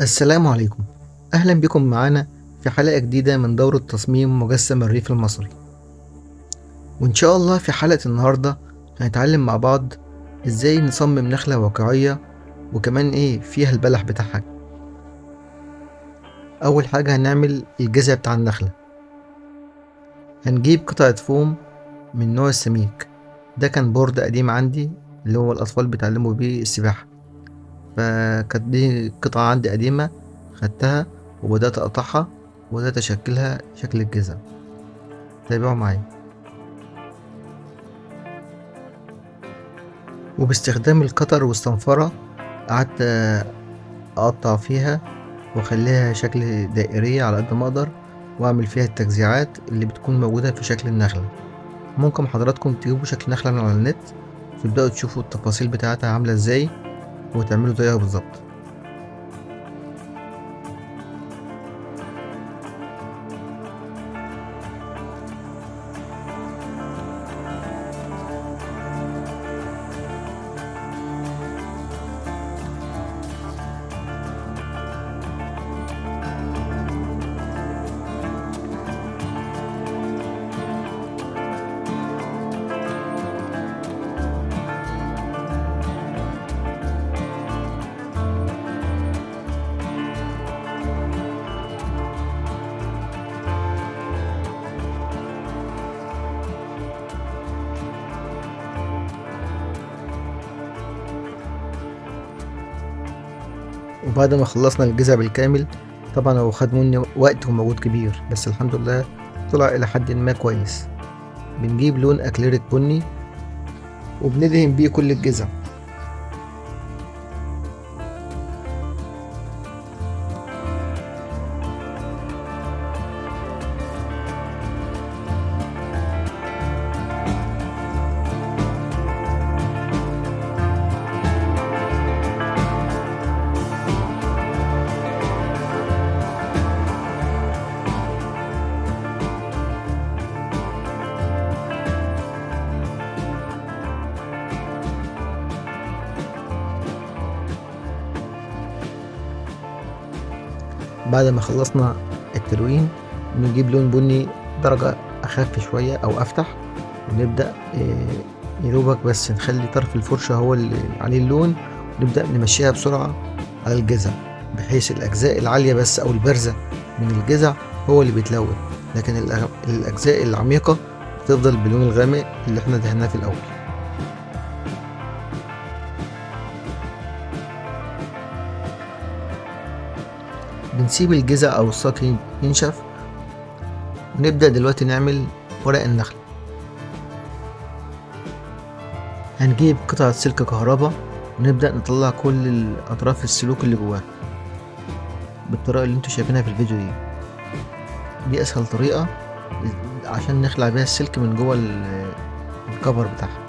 السلام عليكم. أهلا بكم معانا في حلقة جديدة من دورة تصميم مجسم الريف المصري. وإن شاء الله في حلقة النهاردة هنتعلم مع بعض إزاي نصمم نخلة واقعية وكمان فيها البلح بتاعها. أول حاجة هنعمل الجذع بتاع النخلة. هنجيب قطعة فوم من نوع السميك. ده كان بورد قديم عندي اللي هو الأطفال بيتعلموا بيه السباحة، فكانت دي قطعة عندي قديمة. خدتها وبدأت أقطعها وبدأت أشكلها شكل الجذع. تابعوا معايا. وباستخدام القطر والصنفرة قعدت أقطع فيها وأخليها شكل دائرية على قد ما أقدر، وأعمل فيها التجزيعات اللي بتكون موجودة في شكل النخلة. ممكن حضراتكم تجيبوا شكل نخلة من على النت وتبدأوا تشوفوا التفاصيل بتاعتها عاملة ازاي وتعملوا زيها بالظبط. وبعد ما خلصنا الجزء بالكامل، طبعا هو خد مني وقت ومجهود كبير، بس الحمد لله طلع إلى حد ما كويس. بنجيب لون أكليريك بني وبندهن بيه كل الجزء. بعد ما خلصنا التلوين نجيب لون بني درجة أخف شوية أو أفتح، ونبدأ يدوبك بس نخلي طرف الفرشة هو اللي عليه اللون، ونبدأ نمشيها بسرعة على الجذع، بحيث الأجزاء العالية بس أو البارزة من الجذع هو اللي بيتلون، لكن الأجزاء العميقة بتفضل باللون الغامق اللي احنا دهناه في الأول. بنسيب الجذع أو الساق ينشف، ونبدأ دلوقتي نعمل ورق النخل. هنجيب قطعة سلك كهرباء ونبدأ نطلع كل أطراف السلوك اللي جواه بالطريقة اللي انتوا شايفينها في الفيديو دي أسهل طريقة عشان نخلع بيها السلك من جوه الكفر بتاعها.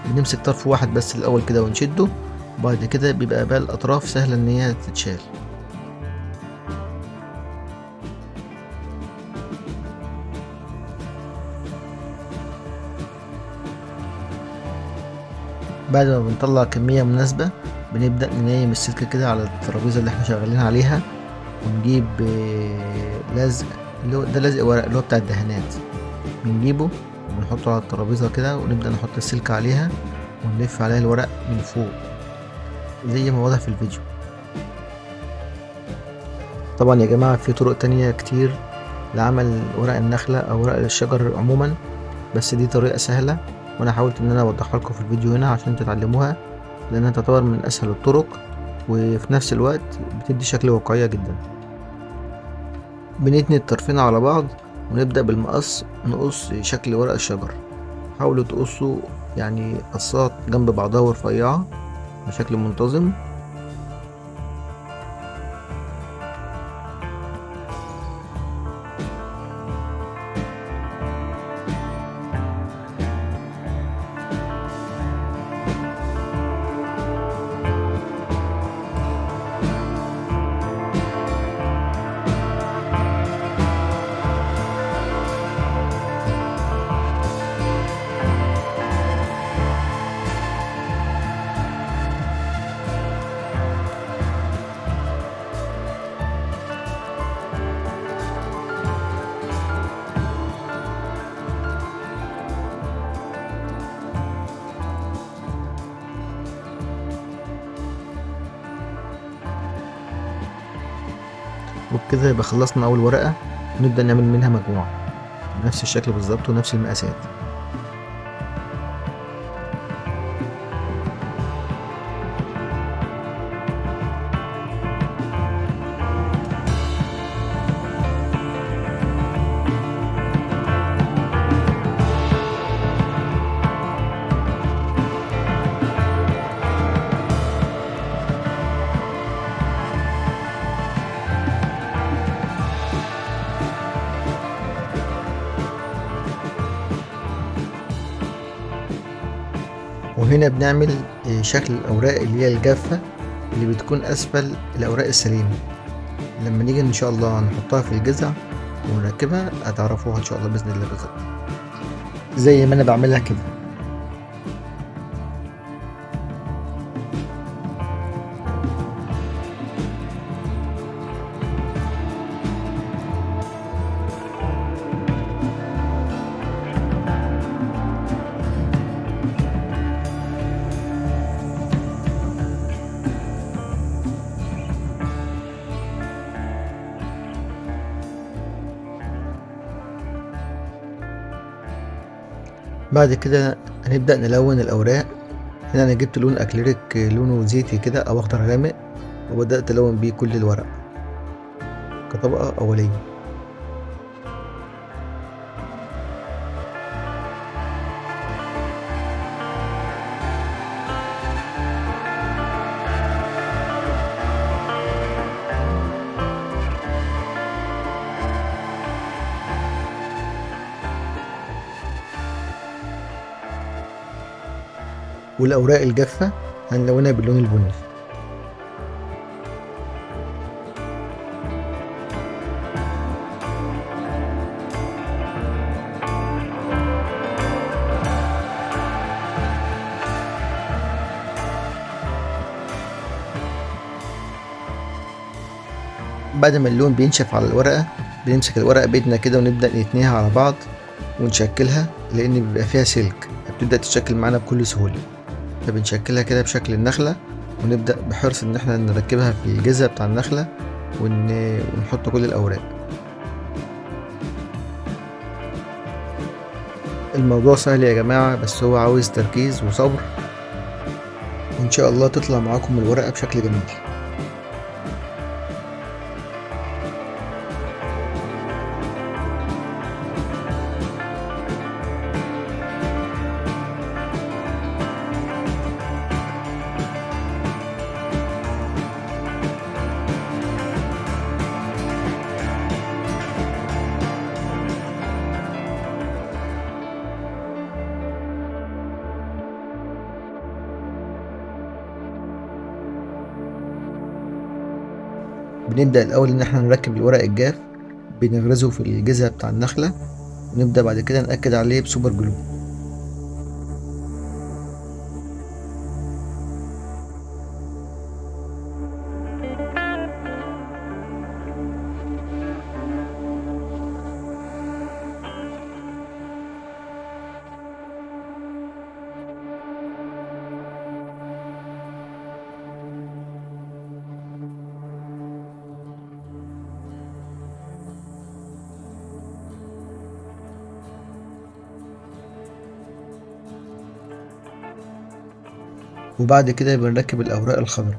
بنمسك طرف واحد بس الأول كده ونشده، وبعد كده بيبقى باقي الأطراف سهلة إن هي تتشال. بعد ما بنطلع كمية مناسبة بنبدأ ننيم السلك كده على الترابيزة اللي احنا شغالين عليها، ونجيب لزق اللي هو ده لزق ورق اللي هو بتاع الدهانات. بنجيبه ونحطه على الترابيزة كده، ونبدأ نحط السلك عليها ونلف عليها الورق من فوق زي ما واضح في الفيديو. طبعا يا جماعة في طرق تانية كتير لعمل ورق النخلة أو ورق الشجر عموما، بس دي طريقة سهلة وأنا حاولت إن أنا أوضحها لكم في الفيديو هنا عشان تتعلموها، لأنها تعتبر من أسهل الطرق وفي نفس الوقت بتدي شكل واقعية جدا. بنتني الطرفين على بعض ونبدأ بالمقص نقص شكل ورق الشجر. حاولوا تقصوا يعني قصات جنب بعضها ورفيعة بشكل منتظم. وبكده يبقى خلصنا أول ورقة، ونبدأ نعمل منها مجموعة بنفس الشكل بالظبط ونفس المقاسات. وهنا بنعمل شكل الأوراق اللي هي الجافة اللي بتكون أسفل الأوراق السليمة. لما نيجي إن شاء الله نحطها في الجذع ونركبها هتعرفوها إن شاء الله بإذن الله بالظبط زي ما أنا بعملها كده. بعد كده هنبدأ نلون الأوراق. هنا أنا جبت لون أكليريك لونه زيتي كده أو أخضر غامق، وبدأت ألون بيه كل الورق كطبقة أولية. والأوراق الجافة هنلونها باللون البني. بعد ما اللون بينشف على الورقة بنمسك الورقة بإيدنا كده ونبدأ نتنيها على بعض ونشكلها، لأن بيبقى فيها سلك فبتبدأ تتشكل معانا بكل سهولة. فبنشكلها كده بشكل النخلة، ونبدأ بحرص إن احنا نركبها في الجذع بتاع النخلة ونحط كل الأوراق. الموضوع سهل يا جماعة، بس هو عاوز تركيز وصبر، وإن شاء الله تطلع معاكم الورقة بشكل جميل. بنبدأ الأول إن احنا نركب الورق الجاف، بنغرزه في الجذع بتاع النخلة، ونبدأ بعد كده نأكد عليه بسوبر جلو. وبعد كده بنركب الأوراق الخضراء.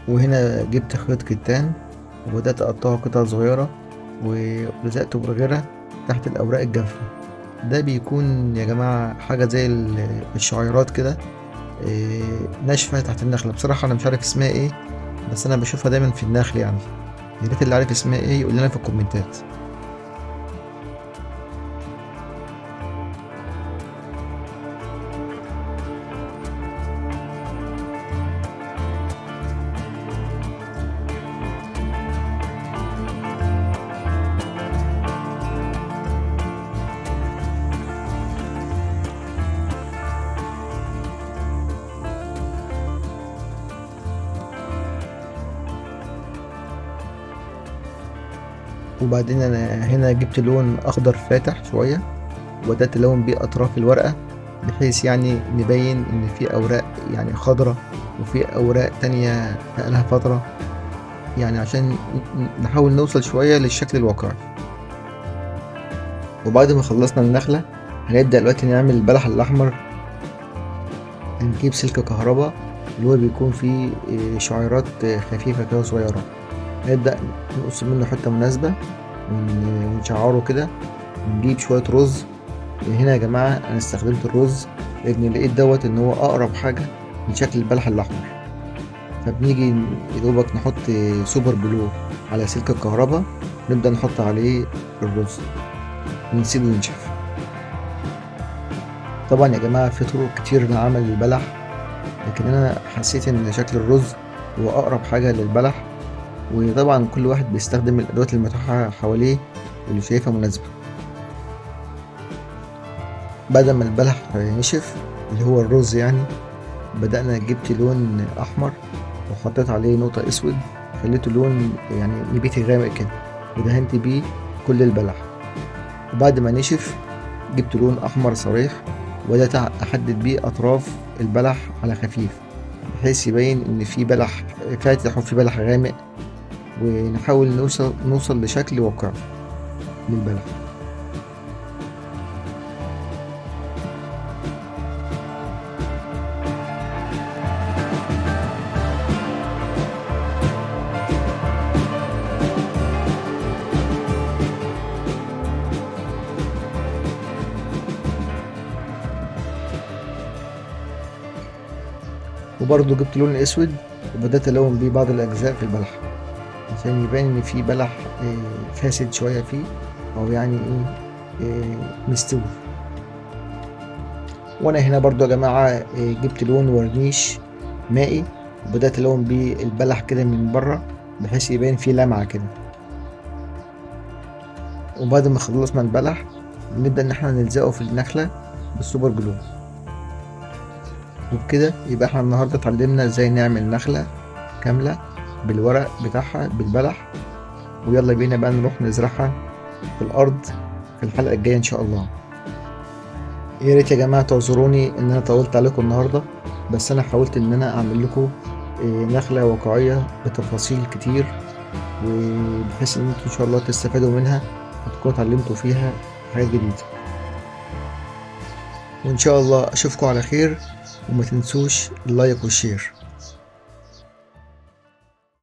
وهنا جبت خيط كتان وبدأت أقطعه قطع صغيرة ولزقته بغيرة تحت الأوراق الجافة. ده بيكون يا جماعة حاجة زي الشعيرات كده ناشفة تحت النخلة. بصراحة أنا مش عارف اسمها ايه، بس أنا بشوفها دايما في النخل يعني. يا ريت اللي عارف اسمها ايه يقول لنا في الكومنتات. وبعدين انا هنا جبت لون اخضر فاتح شوية، وبدأت الون بيه اطراف الورقة، بحيث يعني نبين ان في اوراق يعني خضرة وفي اوراق تانية بقالها فترة، يعني عشان نحاول نوصل شوية للشكل الواقعي. وبعد ما خلصنا النخلة هنبدأ دلوقتي نعمل البلح الأحمر. هنجيب سلك كهرباء اللي هو بيكون فيه شعيرات خفيفة كده صغيرة، نبدأ نقص منه حتة مناسبة ونشعره كده، ونجيب شوية رز. هنا يا جماعة أنا استخدمت الرز لأن لقيت دوت إن هو أقرب حاجة من شكل البلح الأحمر. فبنيجي يدوبك نحط سوبر جلو على سلك الكهرباء، نبدأ نحط عليه الرز ونسيبه ينشف. طبعا يا جماعة في طرق كتير لعمل البلح، لكن أنا حسيت إن شكل الرز هو أقرب حاجة للبلح، وطبعا كل واحد بيستخدم الأدوات المتاحة حواليه واللي شايفها مناسبة. بعد ما البلح نشف اللي هو الرز يعني، بدأنا جبت لون أحمر وحطيت عليه نقطة أسود، خليته لون يعني نبيتي غامق كده، ودهنت بيه كل البلح. وبعد ما نشف جبت لون أحمر صريح وبدأت أحدد بيه أطراف البلح على خفيف، بحيث يبين إن في بلح فاتح وفي بلح غامق، ونحاول نوصل لشكل واقعي للبلح. وبرضه جبت لون اسود وبدأت الون بيه بعض الاجزاء في البلح، عشان يبان ان في بلح فاسد شوية فيه، او يعني مستوي. وانا هنا برضه يا جماعة جبت لون ورنيش مائي وبدأت الون بيه البلح كده من بره، بحيث يبان فيه لمعة كده. وبعد ما خلصنا البلح نبدأ ان احنا نلزقه في النخلة بالسوبر جلو. وبكده يبقى احنا النهاردة اتعلمنا ازاي نعمل نخلة كاملة بالورق بتاعها بالبلح، ويلا بينا بقى نروح نزرعها في الأرض في الحلقة الجاية إن شاء الله. يا ريت يا جماعة تعذروني إن أنا طولت عليكم النهاردة، بس أنا حاولت إن أنا أعمل لكم نخلة واقعية بتفاصيل كتير، وبحيث إن انتوا إن شاء الله تستفادوا منها وتكونوا اتعلمتوا فيها حاجات جديدة. وإن شاء الله أشوفكم على خير، وما تنسوش اللايك والشير.